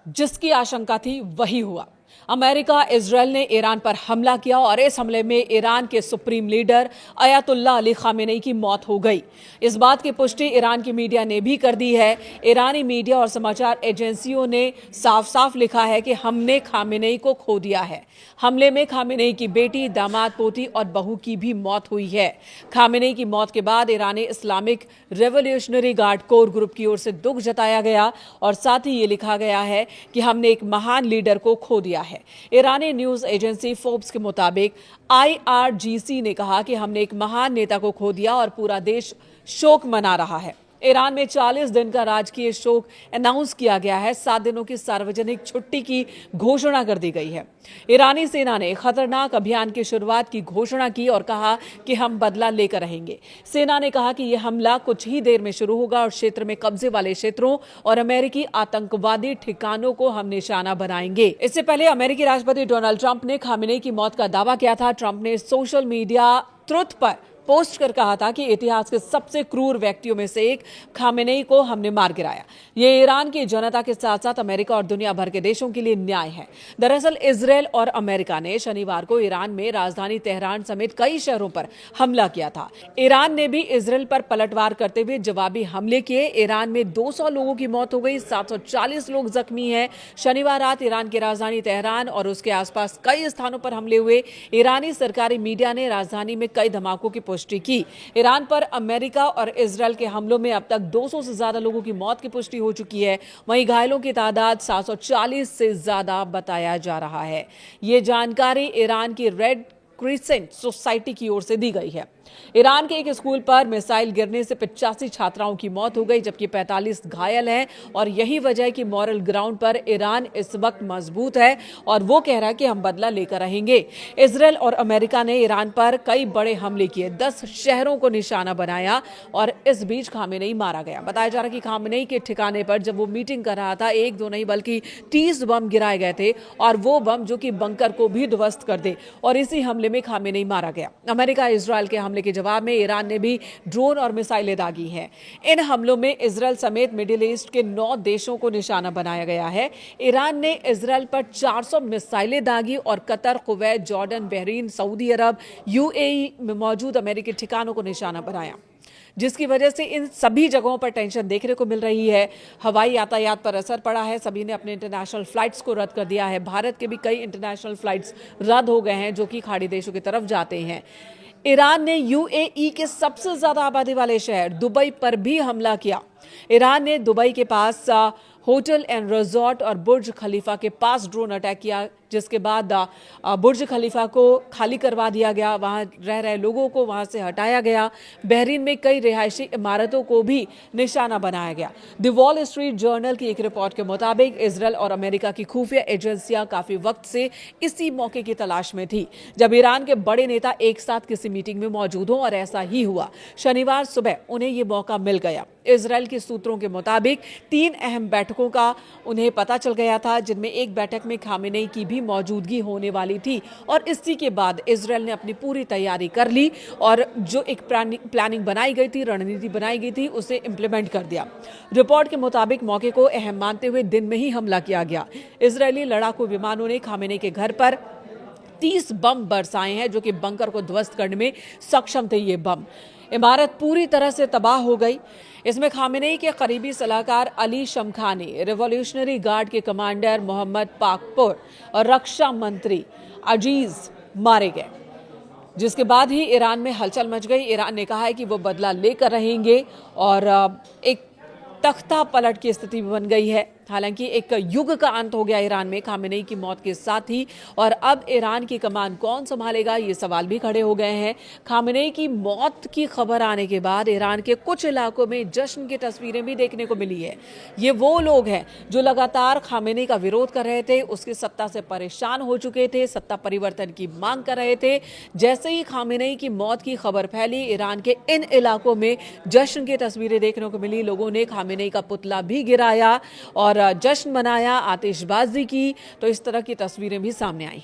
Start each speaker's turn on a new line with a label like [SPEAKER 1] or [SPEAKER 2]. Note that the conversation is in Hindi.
[SPEAKER 1] जिसकी आशंका थी वही हुआ। अमेरिका इजरायल ने ईरान पर हमला किया और इस हमले में ईरान के supreme leader Ayatollah Ali Khamenei की मौत हो गई। इस बात की पुष्टि ईरान की मीडिया ने भी कर दी है। ईरानी मीडिया और समाचार एजेंसियों ने साफ साफ लिखा है कि हमने खामेनेई को खो दिया है। हमले में खामेनेई की बेटी, दामाद, पोती और बहू की भी मौत हुई है। खामेनेई की मौत के बाद ईरानी Islamic revolutionary guard corps group की ओर से दुख जताया गया और साथ ही ये लिखा गया है कि हमने एक महान लीडर को खो दिया है। ईरानी न्यूज एजेंसी फोर्ब्स के मुताबिक IRGC ने कहा कि हमने एक महान नेता को खो दिया और पूरा देश शोक मना रहा है। ईरान में 40 दिन का राजकीय शोक अनाउंस किया गया है। 7 दिनों की सार्वजनिक छुट्टी की घोषणा कर दी गई है। ईरानी सेना ने खतरनाक अभियान की शुरुआत की घोषणा की और कहा कि हम बदला लेकर रहेंगे। सेना ने कहा कि यह हमला कुछ ही देर में शुरू होगा और क्षेत्र में कब्जे वाले क्षेत्रों और अमेरिकी आतंकवादी ठिकानों को हम निशाना बनाएंगे। इससे पहले अमेरिकी राष्ट्रपति डोनाल्ड ट्रंप ने खामेनेई की मौत का दावा किया था। ट्रंप ने सोशल मीडिया ट्रुथ पर पोस्ट कर कहा था कि इतिहास के सबसे क्रूर व्यक्तियों में से एक खामेनेई को हमने मार गिराया। ये ईरान की जनता के साथ साथ अमेरिका और दुनिया भर के देशों के लिए न्याय है। दरअसल इजरायल और अमेरिका ने शनिवार को ईरान में राजधानी तेहरान समेत कई शहरों पर हमला किया था। ईरान ने भी इजरायल पर पलटवार करते हुए जवाबी हमले किए। ईरान में 200 लोगों की मौत हो गई, 740 लोग जख्मी हैं। शनिवार रात ईरान की राजधानी तेहरान और उसके आसपास कई स्थानों पर हमले हुए। ईरानी सरकारी मीडिया ने राजधानी में कई धमाकों की पुष्टि की। ईरान पर अमेरिका और इजरायल के हमलों में अब तक 200 से ज्यादा लोगों की मौत की पुष्टि हो चुकी है। वहीं घायलों की तादाद 740 से ज्यादा बताया जा रहा है। ये जानकारी ईरान की रेड क्रिसेंट सोसाइटी की ओर से दी गई है। ईरान के एक स्कूल पर मिसाइल गिरने से 85 छात्राओं की मौत हो गई, जबकि 45 घायल हैं और यही वजह है कि मॉरल ग्राउंड पर ईरान इस वक्त मजबूत है और वो कह रहा है कि हम बदला लेकर रहेंगे। इजरायल और अमेरिका ने ईरान पर कई बड़े हमले किए, 10 शहरों को निशाना बनाया और इस बीच खामेनेई मारा गया। बताया जा रहा है कि खामेनेई के ठिकाने पर जब वो मीटिंग कर रहा था, एक दो नहीं बल्कि 30 बम गिराए गए थे और वो बम जो कि बंकर को भी ध्वस्त कर दे, और इसी हमले में खामेनेई मारा गया। अमेरिका इजरायल के हमले के जवाब में ईरान ने भी ड्रोन और मिसाइलें दागी हैं। इन हमलों में इजरायल समेत मिडिल ईस्ट के 9 देशों को निशाना बनाया गया है। ईरान ने इजरायल पर 400 मिसाइलें दागी और कतर, कुवैत, जॉर्डन, बहरीन, सऊदी अरब, UAE में मौजूद अमेरिकी ठिकानों को निशाना बनाया, जिसकी वजह से इन सभी जगहों पर टेंशन देखने को मिल रही है। हवाई यातायात पर असर पड़ा है। सभी ने अपने इंटरनेशनल फ्लाइट्स को रद्द कर दिया है। भारत के भी कई इंटरनेशनल फ्लाइट्स रद्द हो गए हैं जो कि खाड़ी देशों की तरफ जाते हैं। ईरान ने UAE के सबसे ज्यादा आबादी वाले शहर दुबई पर भी हमला किया। ईरान ने दुबई के पास होटल एंड रिजॉर्ट और बुर्ज खलीफा के पास ड्रोन अटैक किया, जिसके बाद बुर्ज खलीफा को खाली करवा दिया गया, वहां रह रहे लोगों को वहां से हटाया गया। बहरीन में कई रिहायशी इमारतों को भी निशाना बनाया गया। द वॉल स्ट्रीट जर्नल की एक रिपोर्ट के मुताबिक इजरायल और अमेरिका की खुफिया एजेंसियां काफी वक्त से इसी मौके की तलाश में थी जब ईरान के बड़े नेता एक साथ किसी मीटिंग में मौजूद हों, और ऐसा ही हुआ। शनिवार सुबह उन्हें ये मौका मिल गया। इजरायल के सूत्रों के मुताबिक 3 अहम बैठकों का उन्हें पता चल गया था, जिनमें एक बैठक में खामेनेई की भी मौजूदगी होने वाली थी और इसी के बाद इजरायल ने अपनी पूरी तैयारी कर ली और जो एक प्लानिंग बनाई गई थी, रणनीति बनाई गई थी, उसे इंप्लीमेंट कर दिया। रिपोर्ट के मुताबिक मौके को अहम मानते हुए दिन में ही हमला किया गया। इजरायली लड़ाकू विमानों ने खामेनेई के घर पर 30 बम बरसाए हैं जो कि बंकर को ध्वस्त करने में सक्षम थे। ये बम, इमारत पूरी तरह से तबाह हो गई। इसमें खामेनेई के करीबी सलाहकार अली शमखानी, रिवॉल्यूशनरी गार्ड के कमांडर मोहम्मद पाकपुर और रक्षा मंत्री अजीज मारे गए, जिसके बाद ही ईरान में हलचल मच गई। ईरान ने कहा है कि वो बदला लेकर रहेंगे और एक तख्ता पलट की स्थिति बन गई है। हालांकि एक युग का अंत हो गया ईरान में खामेनेई की मौत के साथ ही, और अब ईरान की कमान कौन संभालेगा, ये सवाल भी खड़े हो गए हैं। खामेनेई की मौत की खबर आने के बाद ईरान के कुछ इलाकों में जश्न की तस्वीरें भी देखने को मिली है। ये वो लोग हैं जो लगातार खामेनेई का विरोध कर रहे थे, उसकी सत्ता से परेशान हो चुके थे, सत्ता परिवर्तन की मांग कर रहे थे। जैसे ही खामेनेई की मौत की खबर फैली, ईरान के इन इलाकों में जश्न की तस्वीरें देखने को मिली। लोगों ने खामेनेई का पुतला भी गिराया और जश्न मनाया, आतिशबाजी की, तो इस तरह की तस्वीरें भी सामने आई हैं।